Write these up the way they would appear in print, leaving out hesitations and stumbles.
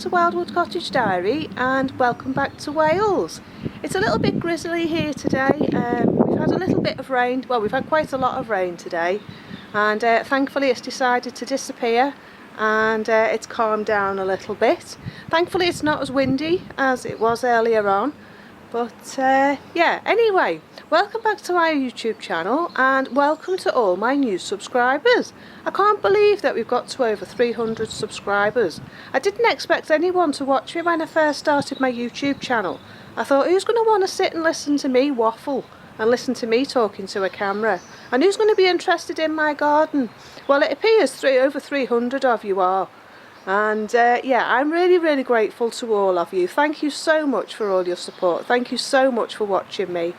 to Wildwood Cottage Diary and welcome back to Wales. It's a little bit grizzly here today. We've had a little bit of rain, well, we've had quite a lot of rain today, and thankfully it's decided to disappear and it's calmed down a little bit. Thankfully it's not as windy as it was earlier on, but yeah, anyway, welcome back to our YouTube channel and welcome to all my new subscribers. I can't believe that we've got to over 300 subscribers. I didn't expect anyone to watch me when I first started my YouTube channel. I thought, who's going to want to sit and listen to me waffle and listen to me talking to a camera? And who's going to be interested in my garden? Well, it appears over 300 of you are. And yeah, I'm really grateful to all of you. Thank you so much for all your support. Thank you so much for watching me.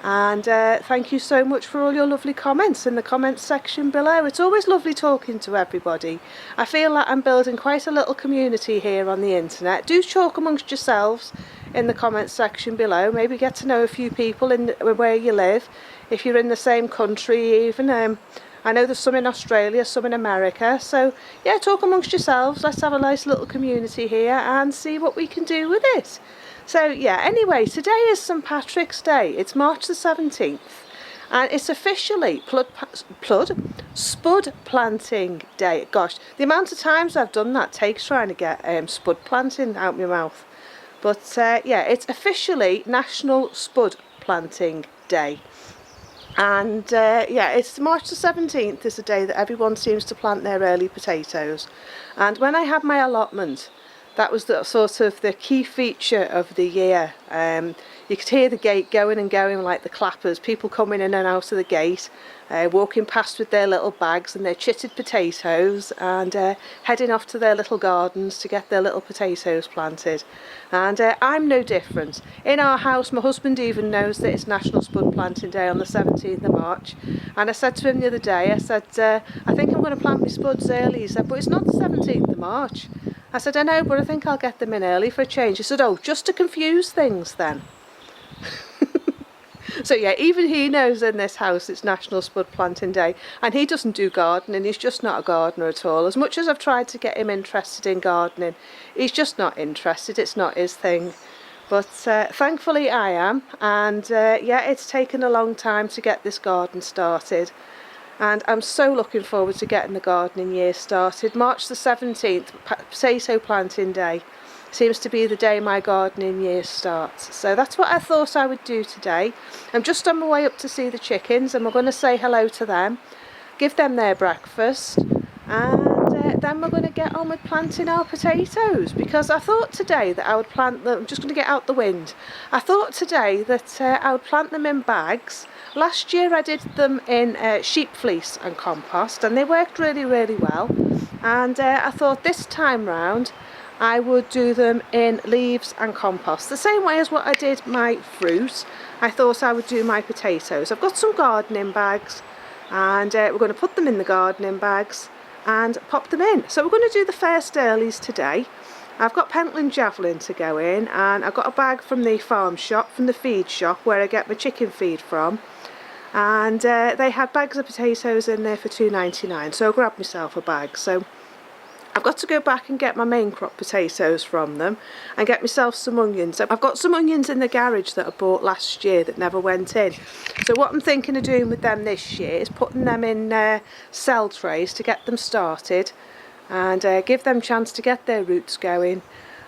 And thank you so much for all your lovely comments in the comments section below. It's always lovely talking to everybody. I feel like I'm building quite a little community here on the internet. Do talk amongst yourselves in the comments section below. Maybe get to know a few people in where you live. If you're in the same country even. I know there's some in Australia, some in America, so yeah, talk amongst yourselves. Let's have a nice little community here and see what we can do with it. So yeah, anyway, today is St Patrick's Day. It's March the 17th and it's officially spud planting day. Gosh, the amount of times I've done that takes trying to get spud planting out my mouth. But yeah, it's officially National Spud Planting Day. And yeah, it's March the 17th is the day that everyone seems to plant their early potatoes. And when I had my allotment, that was the sort of the key feature of the year. You could hear the gate going and going like the clappers, people coming in and out of the gate, walking past with their little bags and their chitted potatoes and heading off to their little gardens to get their little potatoes planted. And I'm no different. In our house, my husband even knows that it's National Spud Planting Day on the 17th of March. And I said to him the other day, I said, I think I'm going to plant my spuds early. He said, but it's not the 17th of March. I said, I know, but I think I'll get them in early for a change. He said, oh, just to confuse things then. So yeah, even he knows in this house it's National Spud Planting Day, and he doesn't do gardening. He's just not a gardener at all. As much as I've tried to get him interested in gardening, he's just not interested. It's not his thing. But thankfully I am, and yeah, it's taken a long time to get this garden started. And I'm so looking forward to getting the gardening year started. March the 17th, Potato Planting Day, seems to be the day my gardening year starts. So that's what I thought I would do today. I'm just on my way up to see the chickens and we're going to say hello to them, give them their breakfast, and then we're going to get on with planting our potatoes, because I thought today that I would plant them. I'm just going to get out the wind. I thought today that I would plant them in bags. Last year I did them in sheep fleece and compost and they worked really well, and I thought this time round I would do them in leaves and compost, the same way as what I did my fruit. I thought I would do my potatoes. I've got some gardening bags and we're going to put them in the gardening bags and pop them in. So we're going to do the first earlies today. I've got Pentland Javelin to go in, and I've got a bag from the farm shop, from the feed shop where I get my chicken feed from, and they had bags of potatoes in there for £2.99, so I grabbed myself a bag. So I've got to go back and get my main crop potatoes from them and get myself some onions. I've got some onions in the garage that I bought last year that never went in. So what I'm thinking of doing with them this year is putting them in cell trays to get them started and give them a chance to get their roots going.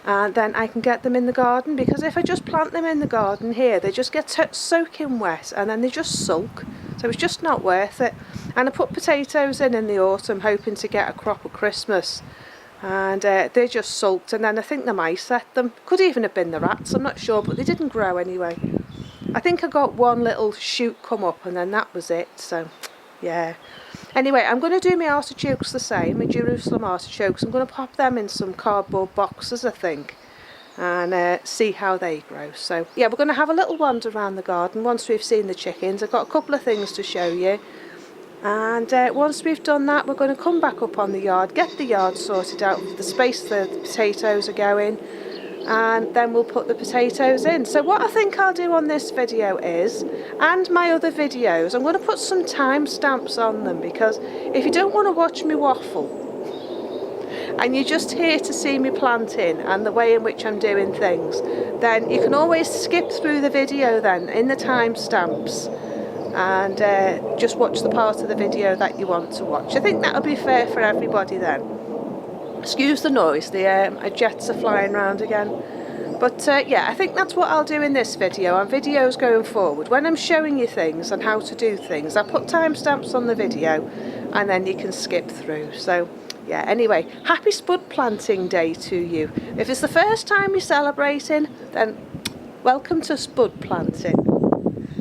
And then I can get them in the garden, because if I just plant them in the garden here, they just get soaking wet and then they just sulk. So it's just not worth it. And I put potatoes in the autumn hoping to get a crop at Christmas, and they just sulked, and then I think the mice ate them. Could even have been the rats, I'm not sure, but they didn't grow anyway. I think I got one little shoot come up and then that was it. So yeah, anyway, I'm going to do my artichokes the same, my Jerusalem artichokes. I'm going to pop them in some cardboard boxes, I think, and see how they grow. So yeah, we're going to have a little wander around the garden once we've seen the chickens. I've got a couple of things to show you, and once we've done that, we're going to come back up on the yard, get the yard sorted out for the space the potatoes are going, and then we'll put the potatoes in. So what I think I'll do on this video is, and my other videos, I'm going to put some timestamps on them, because if you don't want to watch me waffle and you're just here to see me planting and the way in which I'm doing things, then you can always skip through the video then in the timestamps and just watch the part of the video that you want to watch. I think that'll be fair for everybody then. Excuse the noise, the jets are flying around again. But yeah, I think that's what I'll do in this video and videos going forward. When I'm showing you things and how to do things, I put timestamps on the video and then you can skip through. So yeah, anyway, happy spud planting day to you. If it's the first time you're celebrating, then welcome to spud planting.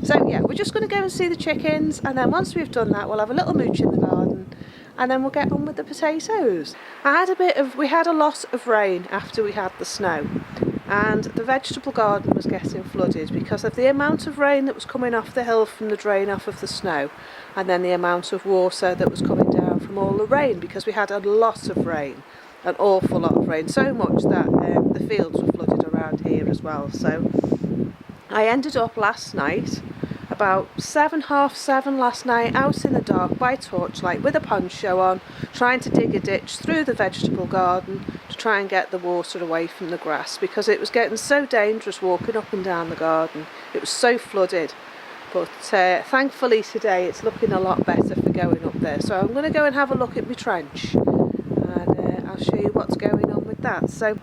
So yeah, we're just going to go and see the chickens, and then once we've done that, we'll have a little mooch in the garden and then we'll get on with the potatoes. We had a lot of rain after we had the snow, and the vegetable garden was getting flooded because of the amount of rain that was coming off the hill from the drain off of the snow, and then the amount of water that was coming down from all the rain, because we had a lot of rain, an awful lot of rain, so much that the fields were flooded around here as well. So I ended up last night, about 7:30 last night, out in the dark by torchlight with a poncho on, trying to dig a ditch through the vegetable garden to try and get the water away from the grass, because it was getting so dangerous walking up and down the garden. It was so flooded. But thankfully today it's looking a lot better for going up there. So I'm going to go and have a look at my trench, and I'll show you what's going on with that. So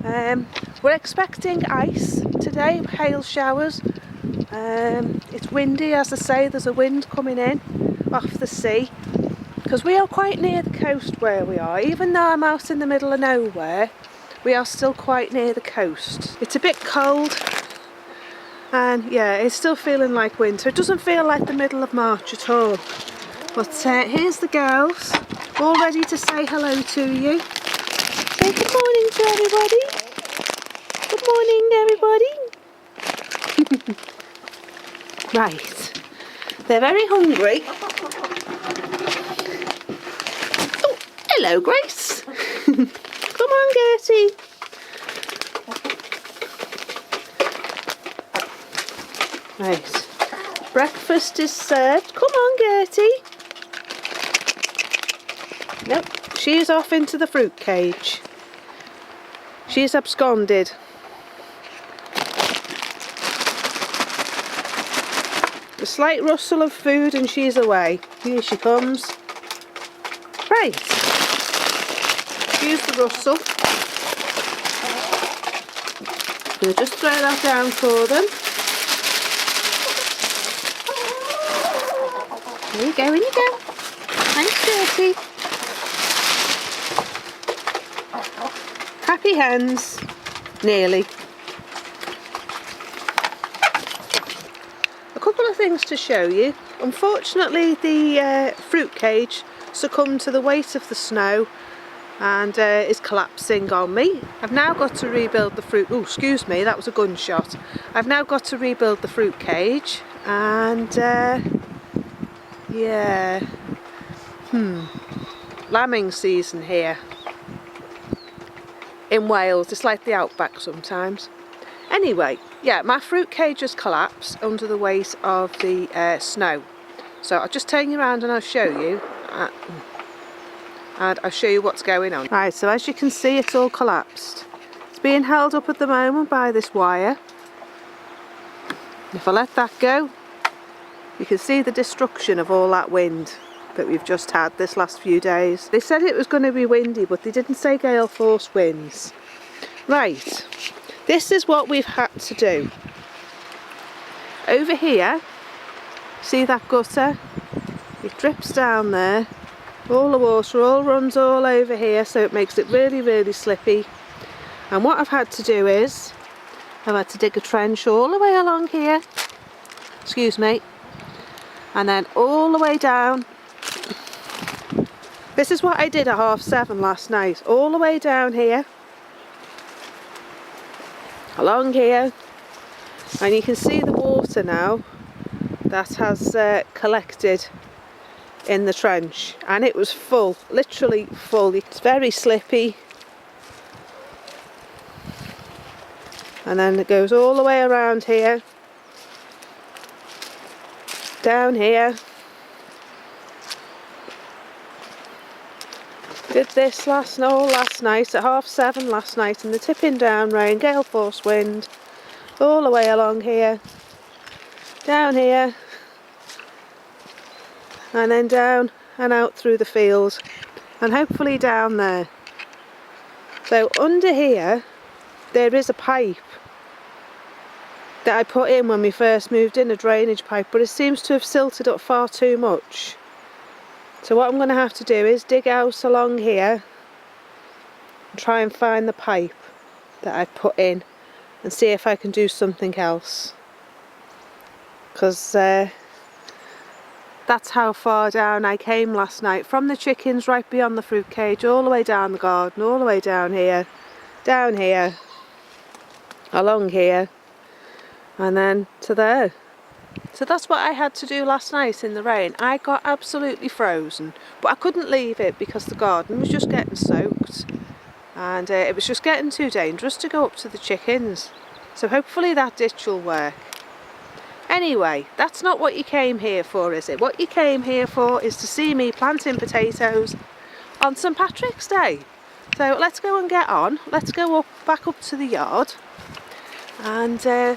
we're expecting ice today, hail showers. It's windy, as I say, there's a wind coming in off the sea, because we are quite near the coast where we are. Even though I'm out in the middle of nowhere, we are still quite near the coast. It's a bit cold, and yeah, it's still feeling like winter. It doesn't feel like the middle of March at all. But here's the girls, all ready to say hello to you. Say good morning to everybody. Good morning, everybody. Right, they're very hungry. Oh, hello, Grace. Come on, Gertie. Right, breakfast is served. Come on, Gertie. Nope, she's off into the fruit cage. She's absconded. A slight rustle of food and she's away. Here she comes. Right. Excuse the rustle. We'll just throw that down for them. There you go, in you go. Thanks, Gertie. Happy hands. Nearly. Things to show you. Unfortunately, the fruit cage succumbed to the weight of the snow and is collapsing on me. I've now got to rebuild the fruit. Oh, excuse me, that was a gunshot. I've now got to rebuild the fruit cage, and yeah, lambing season here in Wales. It's like the outback sometimes. Anyway, yeah, my fruit cage has collapsed under the weight of the snow. So I'll just turn you around and I'll show you. And I'll show you what's going on. Right, so as you can see, it's all collapsed. It's being held up at the moment by this wire. If I let that go, you can see the destruction of all that wind that we've just had this last few days. They said it was going to be windy, but they didn't say gale force winds. Right. This is what we've had to do. Over here, see that gutter? It drips down there. All the water all runs all over here, so it makes it really, really slippy. And what I've had to do is, I've had to dig a trench all the way along here. Excuse me. And then all the way down. This is what I did at 7:30 last night. All the way down here. Along here, and you can see the water now that has collected in the trench, and it was full, literally full. It's very slippy, and then it goes all the way around here, down here, Did this last night at 7:30 last night in the tipping down rain, gale force wind, all the way along here, down here, and then down and out through the fields, and hopefully down there. So under here there is a pipe that I put in when we first moved in, a drainage pipe, but it seems to have silted up far too much. So what I'm going to have to do is dig out along here and try and find the pipe that I've put in and see if I can do something else, because that's how far down I came last night, from the chickens right beyond the fruit cage, all the way down the garden, all the way down here, along here, and then to there. So that's what I had to do last night in the rain. I got absolutely frozen, but I couldn't leave it because the garden was just getting soaked, and it was just getting too dangerous to go up to the chickens. So hopefully that ditch will work. Anyway, that's not what you came here for, is it? What you came here for is to see me planting potatoes on St Patrick's Day. So let's go and get on. Let's go back up to the yard, and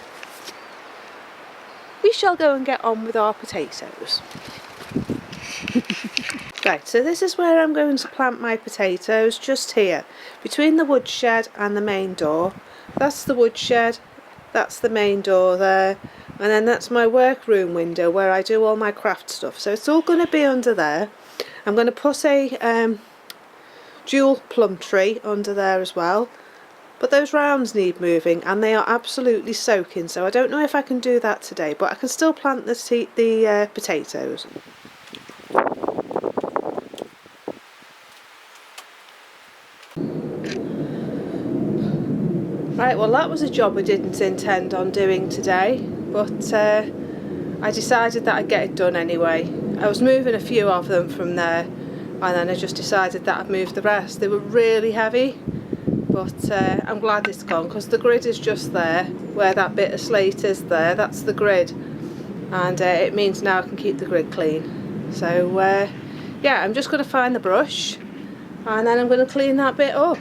we shall go and get on with our potatoes. Right, so this is where I'm going to plant my potatoes, just here, between the woodshed and the main door. That's the woodshed, that's the main door there, and then that's my workroom window where I do all my craft stuff. So it's all going to be under there. I'm going to put a dual plum tree under there as well. But those rounds need moving and they are absolutely soaking, so I don't know if I can do that today, but I can still plant the potatoes. Right, well that was a job I didn't intend on doing today, but I decided that I'd get it done anyway. I was moving a few of them from there, and then I just decided that I'd move the rest. They were really heavy. But I'm glad it's gone, because the grid is just there, where that bit of slate is there, that's the grid, and it means now I can keep the grid clean. So yeah, I'm just going to find the brush and then I'm going to clean that bit up.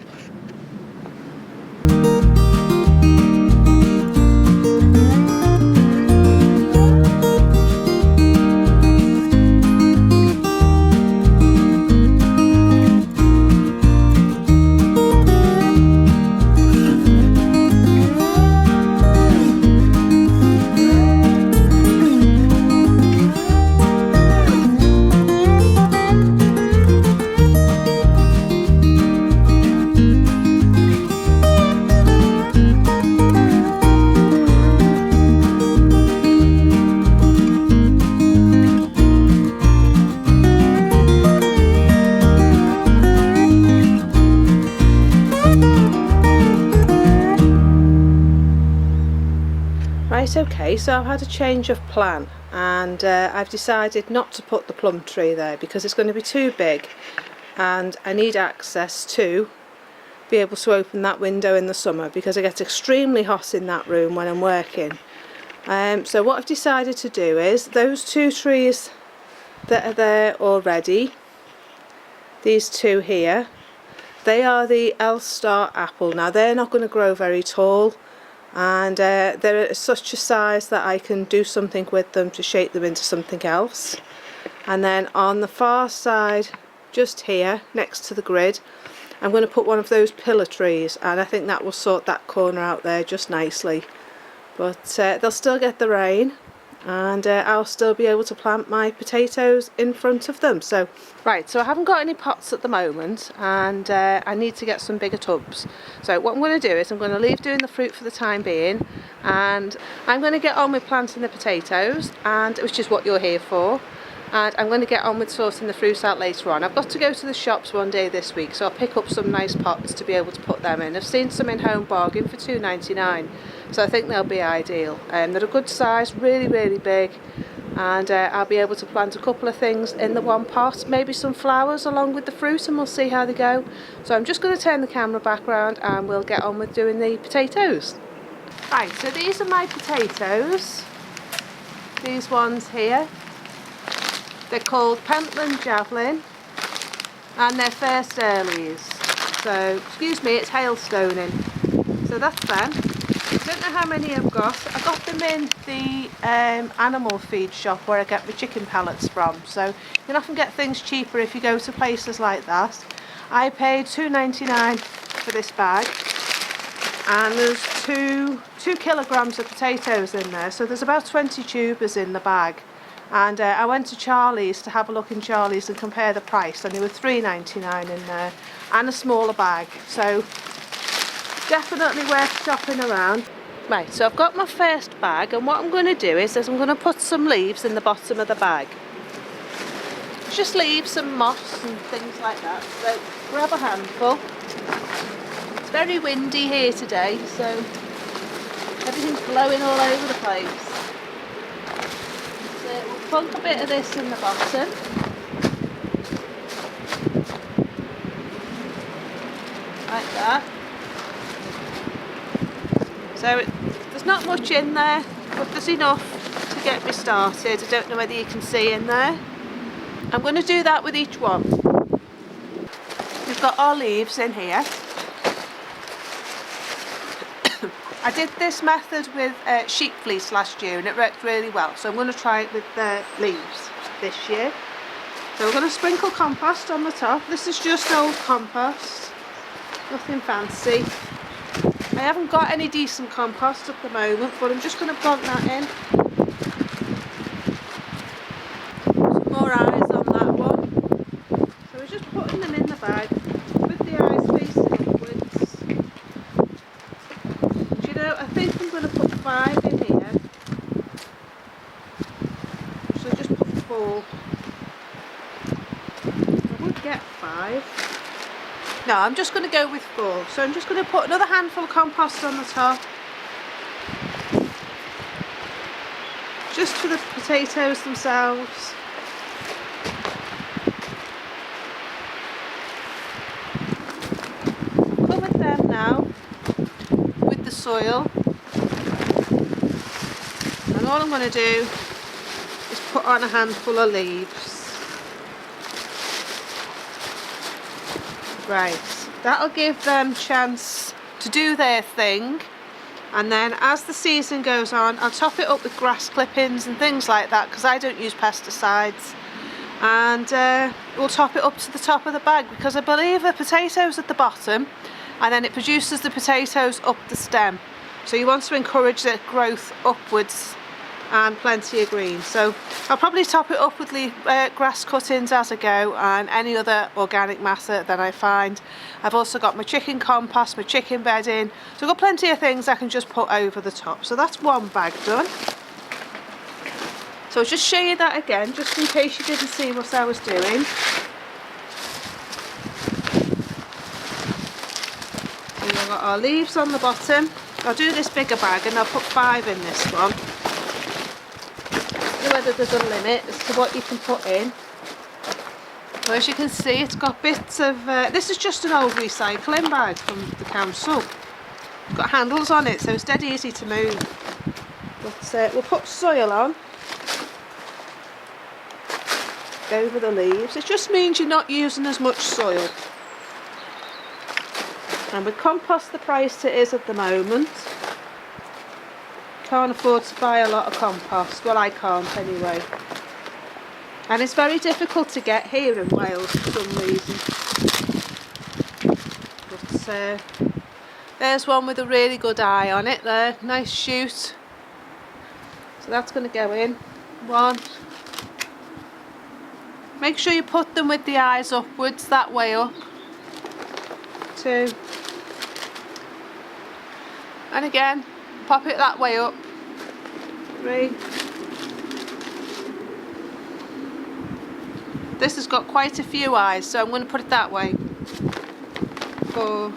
Right, okay, so I've had a change of plan, and I've decided not to put the plum tree there because it's going to be too big and I need access to be able to open that window in the summer because it gets extremely hot in that room when I'm working. So what I've decided to do is those two trees that are there already, these two here, they are the L-Star apple. Now they're not going to grow very tall, and they're at such a size that I can do something with them to shape them into something else. And then on the far side, just here next to the grid, I'm going to put one of those pillar trees, and I think that will sort that corner out there just nicely. But they'll still get the rain, and I'll still be able to plant my potatoes in front of them. So right, so I haven't got any pots at the moment, and I need to get some bigger tubs. So what I'm going to do is I'm going to leave doing the fruit for the time being, and I'm going to get on with planting the potatoes, and which is what you're here for. And I'm going to get on with sorting the fruit out later on. I've got to go to the shops one day this week, so I'll pick up some nice pots to be able to put them in. I've seen some in Home Bargain for £2.99, so I think they'll be ideal. They're a good size, really, really big, and I'll be able to plant a couple of things in the one pot, maybe some flowers along with the fruit, and we'll see how they go. So I'm just going to turn the camera back around and we'll get on with doing the potatoes. Right, so these are my potatoes, these ones here. They're called Pentland Javelin, and they're first earlies. So, excuse me, it's hailstoning. So that's them. I don't know how many I've got. I got them in the animal feed shop where I get my chicken pellets from. So you can often get things cheaper if you go to places like that. I paid $2.99 for this bag, and there's two kilograms of potatoes in there. So there's about 20 tubers in the bag. And I went to Charlie's to have a look in Charlie's and compare the price, and they were $3.99 in there, and a smaller bag. So definitely worth shopping around. Right, so I've got my first bag, and what I'm going to do is I'm going to put some leaves in the bottom of the bag. Just leaves and moss and things like that. So grab a handful. It's very windy here today, so everything's blowing all over the place. So we'll plunk a bit of this in the bottom. Like that. So there's not much in there, but there's enough to get me started. I don't know whether you can see in there. I'm going to do that with each one. We've got our leaves in here. I did this method with sheep fleece last year and it worked really well, so I'm going to try it with the leaves this year. So we're going to sprinkle compost on the top. This is just old compost, nothing fancy. I haven't got any decent compost at the moment, but I'm just going to plonk that in. Some more eyes on that one. So we're just putting them in the bag with the eyes facing upwards. Do you know, I think I'm going to put 5 in here. So just put 4. I would get 5. No, I'm just going to go with 4. So I'm just going to put another handful of compost on the top. Just for the potatoes themselves. Cover them now with the soil. And all I'm going to do is put on a handful of leaves. Right, that'll give them a chance to do their thing, and then as the season goes on I'll top it up with grass clippings and things like that, because I don't use pesticides, and we'll top it up to the top of the bag, because I believe the potatoes at the bottom and then it produces the potatoes up the stem, so you want to encourage the growth upwards and plenty of green. So I'll probably top it up with grass cuttings as I go, and any other organic matter that I find. I've also got my chicken compost, my chicken bedding, so I've got plenty of things I can just put over the top. So that's one bag done. So I'll just show you that again, just in case you didn't see what I was doing. So we've got our leaves on the bottom. I'll do this bigger bag and I'll put 5 in this one. Whether there's a limit as to what you can put in. So as you can see, it's got bits of this is just an old recycling bag from the council. It's got handles on it, so it's dead easy to move. But we'll put soil on over the leaves. It just means you're not using as much soil, and with compost the price it is at the moment, can't afford to buy a lot of compost. Well, I can't anyway, and it's very difficult to get here in Wales for some reason. But there's one with a really good eye on it there, nice shoot. So that's going to go in. 1. Make sure you put them with the eyes upwards, that way up. 2. And again, pop it that way up. 3. This has got quite a few eyes, so I'm going to put it that way. 4.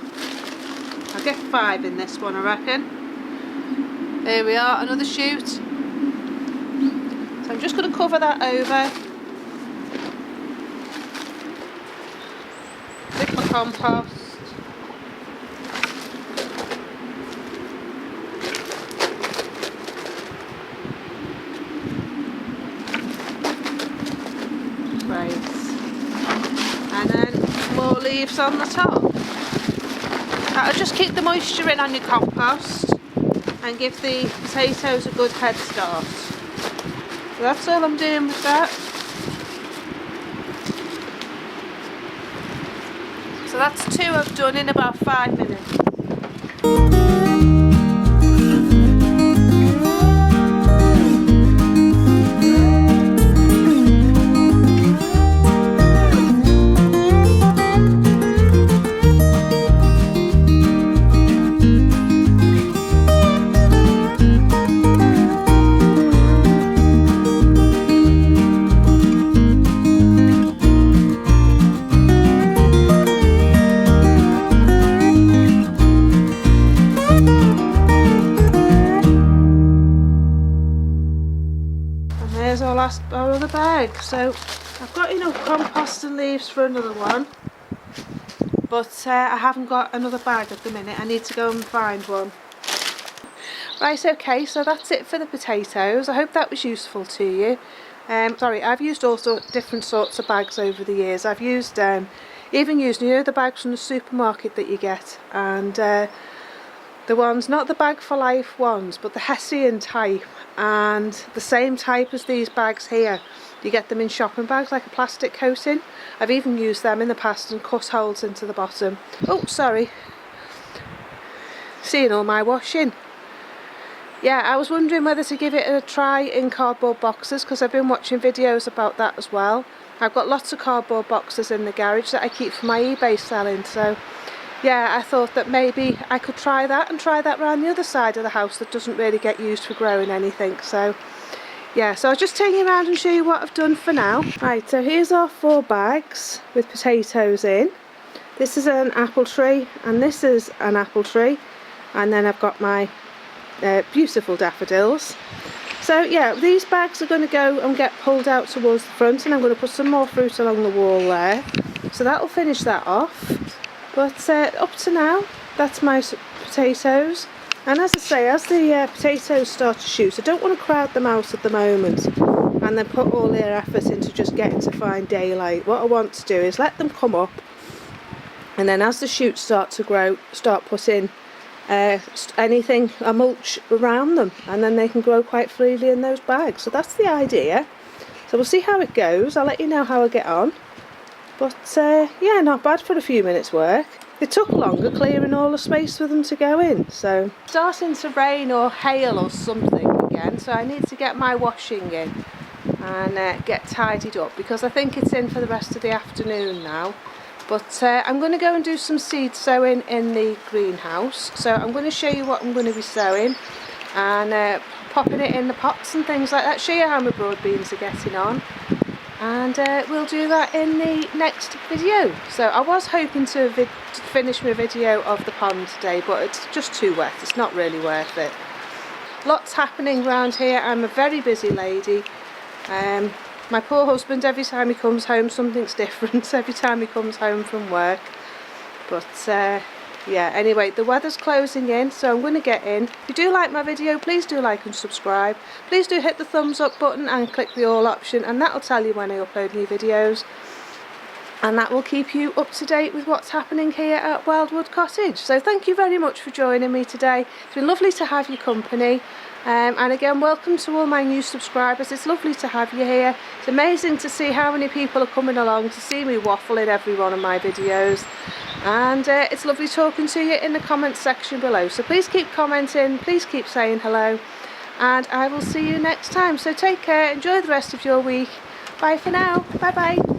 I'll get 5 in this one, I reckon. There we are, another shoot. So I'm just going to cover that over. With my compost. And then leaves on the top. That'll just keep the moisture in on your compost and give the potatoes a good head start. So that's all I'm doing with that. So that's 2 I've done in about 5 minutes. There's our other bag. So I've got enough compost and leaves for another one, but I haven't got another bag at the minute. I need to go and find one. Right, okay, so that's it for the potatoes. I hope that was useful to you. Sorry, I've used also different sorts of bags over the years. I've used even used, you know, the bags from the supermarket that you get, and the ones, not the Bag for Life ones, but the Hessian type, and the same type as these bags here. You get them in shopping bags, like a plastic coating. I've even used them in the past and cut holes into the bottom. Oh, sorry. Seeing all my washing. Yeah, I was wondering whether to give it a try in cardboard boxes, because I've been watching videos about that as well. I've got lots of cardboard boxes in the garage that I keep for my eBay selling, so yeah, I thought that maybe I could try that and try that around the other side of the house that doesn't really get used for growing anything. So yeah, so I'll just take you around and show you what I've done for now. Right, so here's our 4 bags with potatoes in. This is an apple tree and this is an apple tree, and then I've got my beautiful daffodils. So yeah, these bags are going to go and get pulled out towards the front, and I'm going to put some more fruit along the wall there. So that'll finish that off. But up to now, that's my potatoes. And as I say, as the potatoes start to shoot, I don't want to crowd them out at the moment and then put all their effort into just getting to find daylight. What I want to do is let them come up, and then as the shoots start to grow, start putting anything, a mulch around them, and then they can grow quite freely in those bags. So that's the idea. So we'll see how it goes. I'll let you know how I get on. But yeah, not bad for a few minutes work. It took longer clearing all the space for them to go in. So starting to rain or hail or something again, so I need to get my washing in and get tidied up, because I think it's in for the rest of the afternoon now. But I'm going to go and do some seed sowing in the greenhouse. So I'm going to show you what I'm going to be sowing and popping it in the pots and things like that, show you how my broad beans are getting on. And we'll do that in the next video. So I was hoping to finish my video of the pond today, but it's just too wet. It's not really worth it. Lots happening around here. I'm a very busy lady. My poor husband, every time he comes home, something's different. Every time he comes home from work. But yeah, anyway, the weather's closing in, so I'm going to get in. If you do like my video, please do like and subscribe. Please do hit the thumbs up button and click the all option, and that'll tell you when I upload new videos. And that will keep you up to date with what's happening here at Wildwood Cottage. So thank you very much for joining me today. It's been lovely to have your company. And again, welcome to all my new subscribers. It's lovely to have you here. It's amazing to see how many people are coming along to see me waffle in every one of my videos. And it's lovely talking to you in the comments section below. So please keep commenting, please keep saying hello, and I will see you next time. So take care, enjoy the rest of your week. Bye for now. Bye bye.